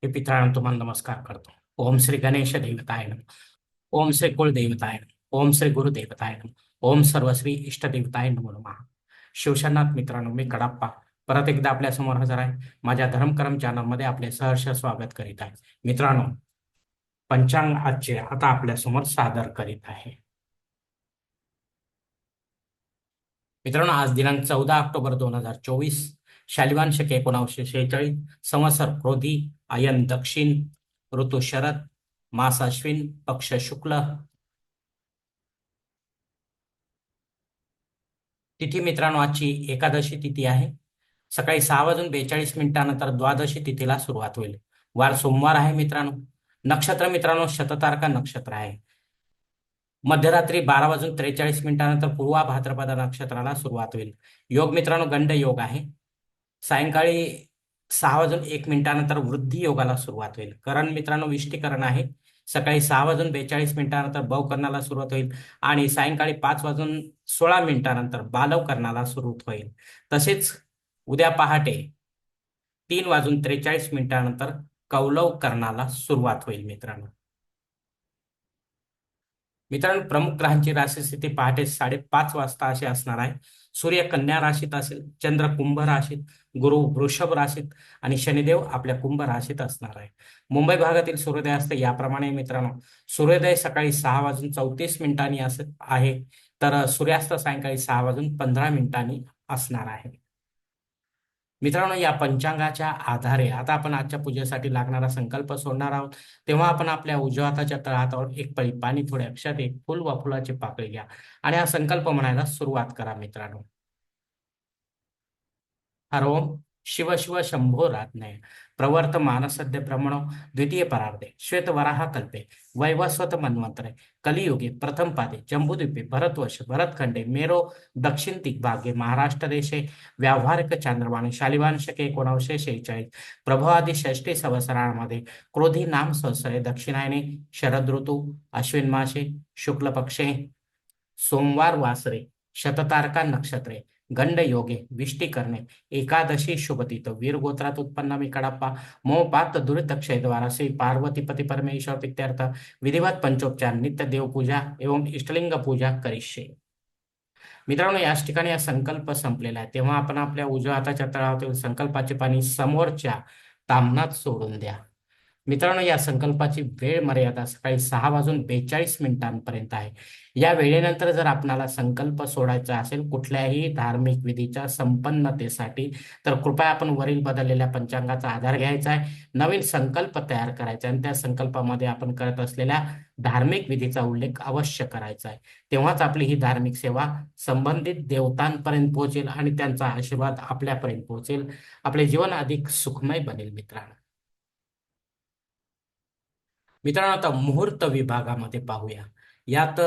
हे पितरांनो तुम्हाला नमस्कार करतो. ओम श्री गणेश देवताय नमः. ओम श्री कुलदेवताय नमः. ओम श्री गुरुदेवताय नमः. ओम सर्वश्री इष्टदेवताय नमो नमः. शिवशरणात मित्रांनो, मी कडाप्पा परत एकदा आपल्या समोर हजर आहे. माझ्या धर्मकरम चॅनलमध्ये आपले सहर्ष स्वागत करीत आहे. मित्रांनो, पंचांग आजचे आता आपल्या समोर सादर करीत आहे. मित्रांनो, आज दिनांक 14 ऑक्टोबर 2024, शालिवान शके 1946, संवत्सर क्रोधी, आयन दक्षिण, ऋतू शरद, मास अश्विन, पक्ष शुक्ल, तिथी मित्रांनो आजची एकादशी तिथी आहे. सकाळी 6:42 द्वादशी तिथीला सुरुवात होईल. वार सोमवार आहे मित्रांनो. नक्षत्र मित्रांनो शततारका नक्षत्र आहे. मध्यरात्री 12:43 पूर्वा भाद्रपद नक्षत्राला सुरुवात होईल. योग मित्रांनो गंड योग आहे. सायंकाळी 6:01 वृद्धी योगाला सुरुवात होईल. करण मित्रांनो विष्टीकरण आहे. सकाळी 6:42 भवकरणाला सुरुवात होईल आणि सायंकाळी 5:16 बालव करणाला सुरुवात होईल. तसेच उद्या पहाटे 3:43 कौलव करणाला सुरुवात होईल. मित्रांनो, प्रमुख ग्रहांची राशीस्थिती पहाटे 5:30 वाजता अशी असणार आहे. सूर्य कन्या राशीत असेल, चंद्र कुंभ राशीत, गुरु वृषभ राशीत आणि शनिदेव आपल्या कुंभ राशीत असणार आहे. मुंबई भागातील सूर्योदय असते याप्रमाणे मित्रांनो, सूर्योदय सकाळी 6:34 असत आहे, तर सूर्यास्त सायंकाळी 6:15 असणार आहे. मित्रांनो, या पंचांगाच्या आधारे आता आपण आजच्या पूजेसाठी लागणारा संकल्प सोडणार आहोत. तेव्हा आपण आपल्या उजव्या हाताच्या तळहातावर एक पळी पाणी, थोडे अक्षत, एक फुल व फुलाची पाकळी घ्या आणि हा संकल्प म्हणायला सुरुवात करा. मित्रांनो, हर ओम शिव शिव शंभो राज्ञय प्रवर्तमान सद्य ब्रह्मणो द्वितीय परार्धे श्वेतवराह कल्पे वैवस्वत मन्वंतरे कलियुगे प्रथम पादे जम्बूद्वीपे भरतवर्ष भरतखंडे मेरो दक्षिण दिग्भागे महाराष्ट्र देशे व्यावहारिक चांद्रमाने शालिवान शके 1946 प्रभवादी षष्टी संवत्सरामध्ये क्रोधी नाम संवत्सरे दक्षिणायने शरद ऋतू अश्विन मासे शुक्ल पक्षे सोमवार वासरे शततारका नक्षत्रे गंड योगे विष्टी करणे एकादशी शुभतिथ वीर गोत्रात उत्पन्न मी कडाप्पा मोपात दुरित क्षयद्वारा श्री पार्वतीपती परमेश्वर प्रीत्यर्थ विधिवत पंचोपचार नित्य देवपूजा एवं इष्टलिंग पूजा करिष्ये. मित्रांनो, याच ठिकाणी हा संकल्प संपलेला आहे. तेव्हा आपण आपल्या उजव्या हाताच्या तळहातील संकल्पाचे पाणी समोरच्या ताम्हणात सोडून द्या. मित्रांनो, या संकल्पाची वेळ मर्यादा सकाळी 6:42 आहे. या वेळेनंतर जर आपणाला संकल्प सोडायचा असेल कुठल्याही धार्मिक विधीच्या संपन्नतेसाठी, तर कृपया आपण वरील बदललेल्या पंचांगाचा आधार घ्यायचा आहे, नवीन संकल्प तयार करायचा आणि त्या संकल्पामध्ये आपण करत असलेल्या धार्मिक विधीचा उल्लेख अवश्य करायचा आहे. तेव्हाच आपली ही धार्मिक सेवा संबंधित देवतांपर्यंत पोहोचेल आणि त्यांचा आशीर्वाद आपल्यापर्यंत पोहोचेल. आपले जीवन अधिक सुखमय बनेल. मित्रांनो, आता मुहूर्त विभागामध्ये पाहूया. यात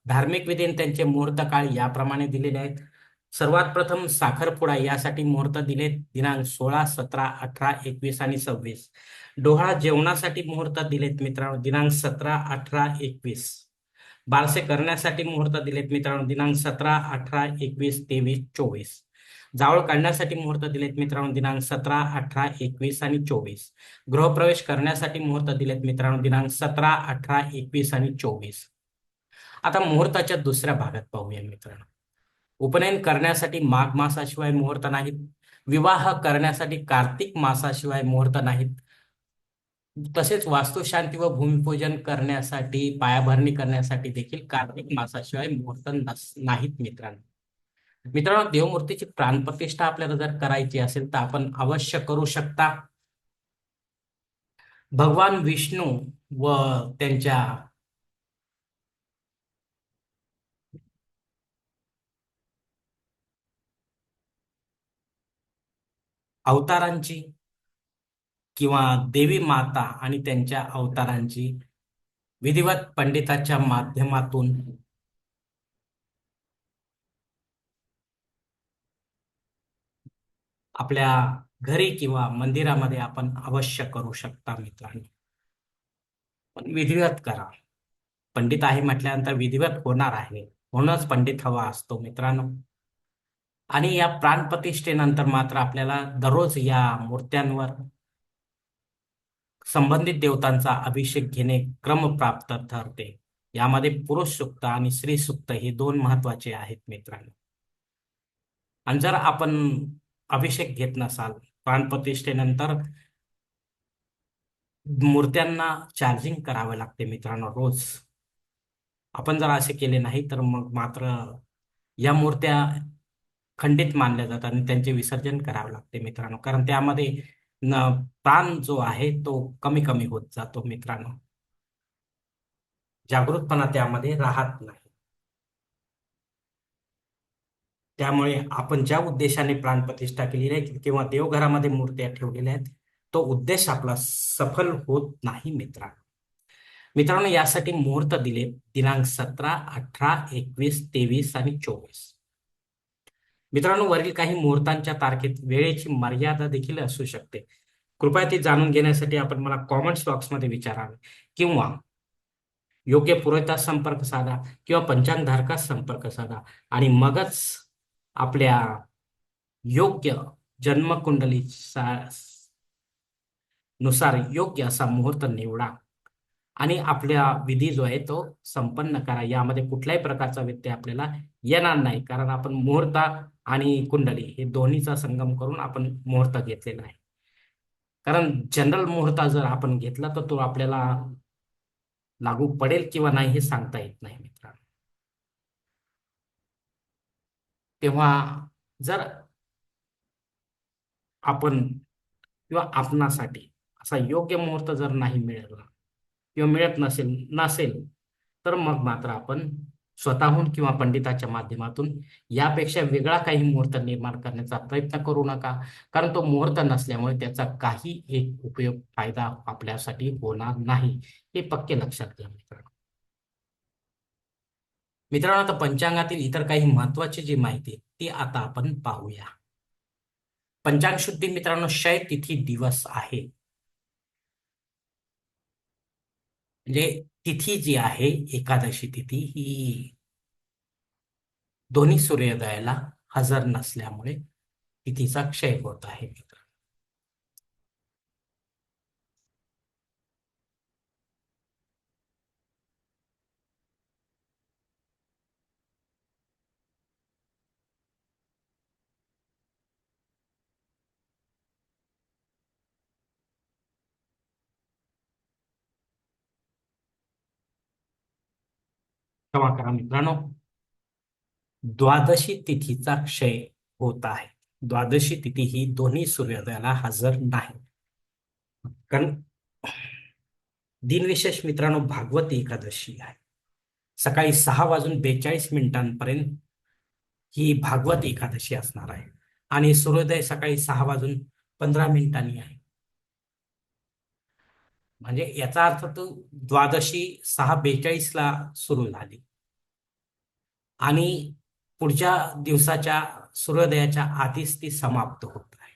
धार्मिक विधी आणि त्यांचे मुहूर्त काळ याप्रमाणे दिलेले आहेत. सर्वात प्रथम साखरपुडा यासाठी मुहूर्त दिले दिनांक 16, 17, 18, 21 आणि 26. डोहाळा जेवणासाठी मुहूर्त दिलेत मित्रांनो दिनांक 17, 18, 21. बारसे करण्यासाठी मुहूर्त दिलेत मित्रांनो दिनांक 17, 18, 21, 23, 24. जावळ काढण्यासाठी मुहूर्त दिलेत मित्रांनो दिनांक 17, 18, 21 आणि 24. गृहप्रवेश करण्यासाठी मुहूर्त दिलेत मित्रांनो दिनांक 17, 18, 21 आणि 24. आता मुहूर्ताच्या दुसऱ्या भागात पाहूया मित्रांनो. उपनयन करण्यासाठी माघ मासाशिवाय मुहूर्त नाहीत. विवाह करण्यासाठी कार्तिक मासाशिवाय मुहूर्त नाहीत. तसेच वास्तुशांती व भूमिपूजन करण्यासाठी, पायाभरणी करण्यासाठी देखील कार्तिक मासाशिवाय मुहूर्त नाहीत मित्रांनो. देवमूर्तीची प्राणप्रतिष्ठा आपल्याला जर करायची असेल तर आपण अवश्य करू शकता. भगवान विष्णू व त्यांच्या अवतारांची किंवा देवी माता आणि त्यांच्या अवतारांची विधिवत पंडिताच्या माध्यमातून आपल्या घरी किंवा मंदिरामध्ये आपण अवश्य करू शकता मित्रांनो. पण विधिवत करा. पंडित आहे म्हटल्यानंतर विधिवत होणार आहे, म्हणूनच पंडित हवा असतो मित्रांनो. आणि या प्राणप्रतिष्ठेनंतर मात्र आपल्याला दररोज या मूर्त्यांवर संबंधित देवतांचा अभिषेक घेणे क्रमप्राप्त ठरते. यामध्ये पुरुष सूक्त आणि स्त्री सूक्त हे दोन महत्वाचे आहेत मित्रांनो. आणि जर आपण अभिषेक घेत नसाल प्राणप्रतिष्ठेनंतर मूर्त्यांना चार्जिंग करावे लागते मित्रांनो रोज. आपण जर असे केले नाही तर मग मात्र या मूर्त्या खंडित मानल्या जातात आणि त्यांचे विसर्जन करावे लागते मित्रांनो, कारण त्यामध्ये न प्राण जो आहे तो कमी कमी होत जातो मित्रांनो. जागृतपणा त्यामध्ये राहत नाही. त्यामुळे आपण ज्या उद्देशाने प्राणप्रतिष्ठा केलेली आहे किंवा देवघरामध्ये मूर्त्या ठेवलेल्या आहेत तो उद्देश आपला सफल होत नाही मित्रांनो. मित्रांनो, यासाठी मुहूर्त दिले दिनांक 17, 18, 21, 23 आणि 24. मित्रांनो, वरील काही मुहूर्तांच्या तारखेत वेळेची मर्यादा देखील असू शकते. कृपया ती जाणून घेण्यासाठी आपण मला कॉमेंट्स बॉक्समध्ये विचारावे किंवा योग्य पुरवठा संपर्क साधा किंवा पंचांगधारकास संपर्क साधा आणि मगच आपल्या योग्य जन्मकुंडली नुसार योग्य असा मुहूर्त निवडा आणि आपल्या विधी जो आहे तो संपन्न करा. यामध्ये कुठल्याही प्रकारचा व्यत्यय आपल्याला येणार नाही, कारण आपण मुहूर्त आणि कुंडली हे दोन्हीचा संगम करून आपण मुहूर्त घेतलेला आहे. कारण जनरल मुहूर्त जर आपण घेतला तर तो आपल्याला लागू पडेल किंवा नाही हे सांगता येत नाही मित्रांनो. तेव्हा जर आपण किंवा आपणासाठी असा योग्य मुहूर्त जर नाही मिळाला किंवा मिळत नसेल तर मग मात्र आपण स्वतःहून किंवा पंडिताच्या माध्यमातून यापेक्षा वेगळा काही मुहूर्त निर्माण करण्याचा प्रयत्न करू नका, कारण तो मुहूर्त नसल्यामुळे त्याचा काही एक उपयोग फायदा आपल्यासाठी होणार नाही, हे पक्के लक्षात घ्या मित्रांनो. मित्रांनो, आता पंचांगातील इतर काही महत्वाची जी माहिती आहे ती आता आपण पाहूया. पंचांग शुद्धी मित्रांनो, क्षय तिथी दिवस आहे. म्हणजे तिथी जी आहे एकादशी तिथी ही दोन्ही सूर्योदयाला हजर नसल्यामुळे तिथीचा क्षय होत आहे. क्षमा करा मित्रांनो, द्वादशी तिथीचा क्षय होत आहे. द्वादशी तिथी ही दोन्ही सूर्योदयाला हजर नाही. कारण दिनविशेष मित्रांनो भागवती एकादशी आहे. सकाळी 6:42 ही भागवत एकादशी असणार आहे आणि सूर्योदय सकाळी 6:15 आहे. म्हणजे याचा अर्थ तो द्वादशी 6:42 ला सुरू झाली आणि पुढच्या दिवसाच्या सूर्योदयाच्या आधीच ती समाप्त होत आहे.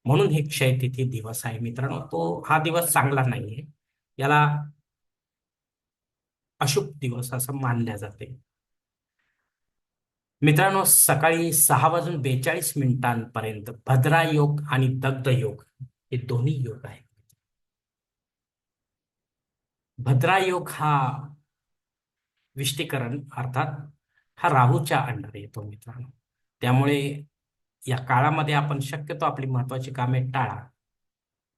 म्हणून हे क्षय तिथी दिवस आहे मित्रांनो. तो हा दिवस चांगला नाहीये, याला अशुभ दिवस असं मानल्या जाते. मित्रांनो, सकाळी 6:42 भद्रा योग आणि दग्ध योग हे दोन्ही योग आहेत. भद्रा योग हा विष्टीकरण अर्थात हा राहूच्या अंडर येतो मित्रांनो. त्यामुळे या काळामध्ये आपण शक्यतो आपली महत्वाची कामे टाळा,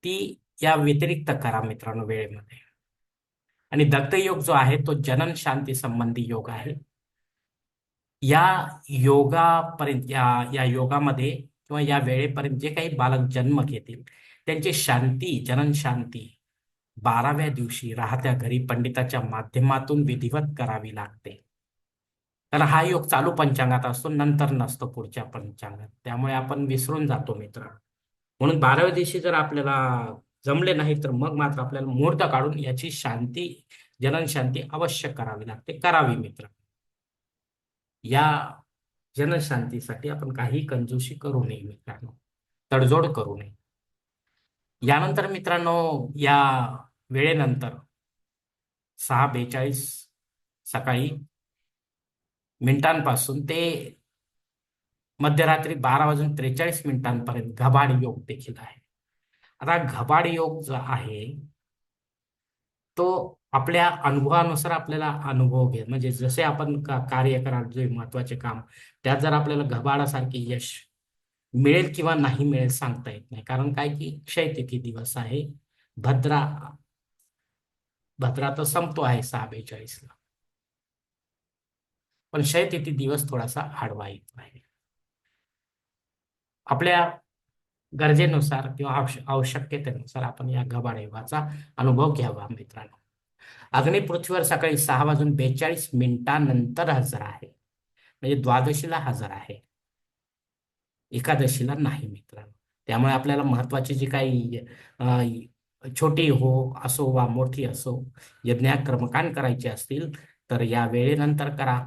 ती या व्यतिरिक्त करा मित्रांनो वेळेमध्ये. आणि दत्त योग जो आहे तो जनन शांती संबंधी योग आहे. या योगापर्यंत या या योगामध्ये किंवा या वेळेपर्यंत जे काही बालक जन्म घेतील त्यांची शांती जनन शांती 12व्या दिवशी राहत्या घरी पंडिताच्या माध्यमातून विधिवत करावी लागते. कारण हा योग चालू पंचांगात असतो, नंतर नसतो पुढच्या पंचांगात. त्यामुळे आपण विसरून जातो मित्र. म्हणून 12व्या दिवशी जर आपल्याला जमले नाही तर मग मात्र आपल्याला मुहूर्त काढून याची शांती जनन शांती अवश्य करावी लागते. करावी मित्र. या जनशांतीसाठी आपण काही कंजूशी करू नये मित्रांनो, तडजोड करू नये. यानंतर मित्रांनो या वेळेनंतर 6:42 सकाळी मिनिटांपासून ते मध्यरात्री 12:43 घबाड योग देखील आहे. आता घबाड योग जो आहे तो आपल्या अनुभवानुसार आपल्याला अनुभव घे, म्हणजे जसे आपण कार्य कराल जे महत्वाचे काम, त्यात जर आपल्याला घबाडासारखे यश मिळेल किंवा नाही मिळेल सांगता येत नाही. कारण काय की क्षयतिथी दिवस आहे. भद्रा भद्रा तर संपतो आहे 6:42 ला, पण क्षयतिथी दिवस थोडासा आडवा येतो आहे. आपल्या गरजेनुसार किंवा आवश्यकतेनुसार आपण या घबाड योगाचा अनुभव घ्यावा मित्रांनो. अग्नी पृथ्वीवर सकाळी 6:42 हजर आहे, म्हणजे द्वादशीला हजर आहे, एकादशीला नाही मित्रांनो. त्यामुळे आपल्याला महत्वाची जी काही छोटी हो असो वा मोठी असो यज्ञ कर्मकांड करायचे असतील तर या वेळेनंतर करा,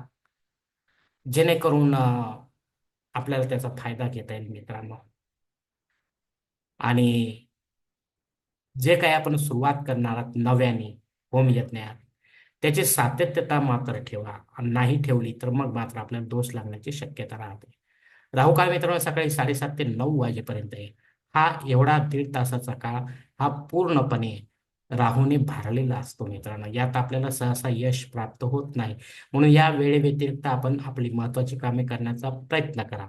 जेणेकरून आपल्याला त्याचा फायदा घेता येईल मित्रांनो. आणि जे काही आपण सुरुवात करणार आहात नव्याने होमयज्ञात, त्याची सातत्यता मात्र ठेवा. आणि नाही ठेवली तर मग मात्र आपल्याला दोष लागण्याची शक्यता राहते. राहू काळ मित्रांनो सकाळी 7:30 ते 9 वाजेपर्यंत आहे. हा एवढा 1.5 तासाचा काळ हा पूर्णपणे राहूने भरलेला असतो मित्रांनो. यात आपल्याला सहसा यश प्राप्त होत नाही. म्हणून या वेळेव्यतिरिक्त आपण आपली महत्त्वाची कामे करण्याचा प्रयत्न करा.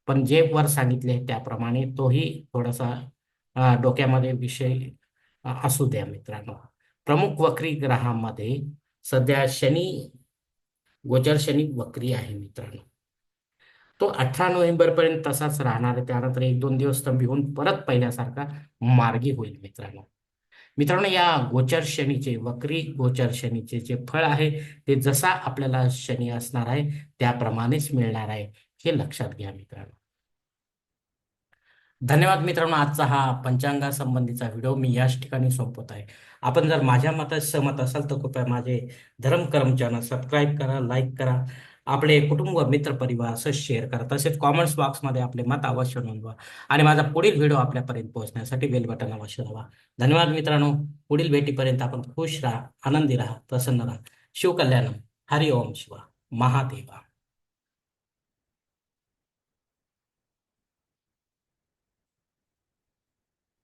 पण जे वर सांगितले आहे त्याप्रमाणे तोही थोडासा डोक्यामध्ये विषय असू द्या मित्रांनो. प्रमुख वक्री ग्रहामध्ये सध्या शनी, गोचर शनी वक्री आहे मित्रांनो. तो 18 नोव्हेंबर पर्यंत तसाच राहणार आहे. त्यानंतर 1-2 दिवस स्तंभी होऊन परत पहिल्यासारखा मार्गी होईल मित्रांनो. मित्रांनो या गोचर शनीचे, वक्री गोचर शनीचे जे फळ आहे ते जसा आपल्याला शनी असणार आहे त्याप्रमाणेच मिळणार आहे, हे लक्षात घ्या मित्रांनो. धन्यवाद मित्रांनो. आजचा हा पंचांगासंबंधीचा व्हिडिओ मी याच ठिकाणी संपवत आहे. आपण जर माझ्या मतात सहमत असाल तर कृपया माझे धर्म कर्म चॅनल सबस्क्राईब करा, लाईक करा, आपले कुटुंब मित्र परिवार असं शेअर करा. तसेच कॉमेंट्स बॉक्समध्ये आपले मत अवश्य नोंदवा आणि माझा पुढील व्हिडिओ आपल्यापर्यंत पोहोचण्यासाठी बेल बटन अवश्य दाबा. धन्यवाद मित्रांनो. पुढील भेटीपर्यंत आपण खुश राहा, आनंदी राहा, प्रसन्न राहा. शिवकल्याणम. हरि ओम शिवा. महादेवा.